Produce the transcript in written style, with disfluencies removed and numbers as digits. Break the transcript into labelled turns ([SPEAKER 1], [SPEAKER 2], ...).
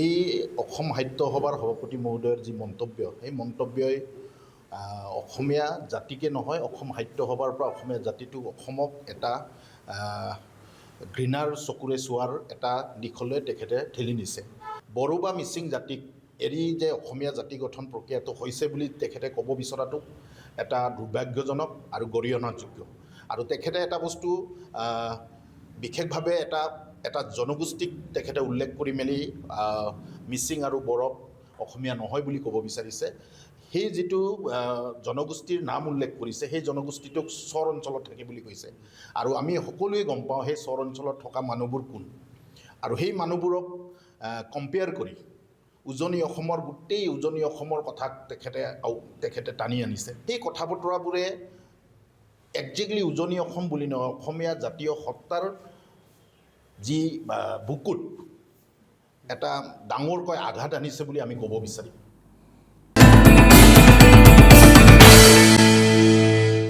[SPEAKER 1] এই অসম সাহিত্য সভাৰ সভাপতি মহোদয়ৰ যি মন্তব্য, সেই মন্তব্যই অসমীয়া জাতিকে নহয়, অসম সাহিত্য সভাৰ পৰা অসমীয়া জাতিটোক, অসমক এটা ঘৃণাৰ চকুৰে চোৱাৰ এটা দিশলৈ তেখেতে ঠেলি নিছে। বড়ো বা মিচিং জাতিক এৰি যে অসমীয়া জাতি গঠন প্ৰক্ৰিয়াটো হৈছে বুলি তেখেতে ক'ব বিচৰাটো এটা দুৰ্ভাগ্যজনক আৰু গৰিহণাযোগ্য। আৰু তেখেতে এটা বস্তু বিশেষভাৱে এটা জনগোষ্ঠীক তেখেতে উল্লেখ কৰি মেলি মিচিং আৰু বড়োক অসমীয়া নহয় বুলি ক'ব বিচাৰিছে। সেই যিটো জনগোষ্ঠীৰ নাম উল্লেখ কৰিছে, সেই জনগোষ্ঠীটোক চৰ অঞ্চলত থাকে বুলি কৈছে। আৰু আমি সকলোৱে গম পাওঁ সেই চৰ অঞ্চলত থকা মানুহবোৰ কোন, আৰু সেই মানুহবোৰক কম্পেয়াৰ কৰি উজনি অসমৰ গোটেই উজনি অসমৰ কথা তেখেতে টানি আনিছে। সেই কথা বতৰাবোৰে একজেক্টলি উজনি অসম বুলি নহয়, অসমীয়া জাতীয় সত্তাৰ যি বুকুত এটা ডাঙৰকৈ আঘাত আনিছে বুলি আমি ক'ব বিচাৰিম।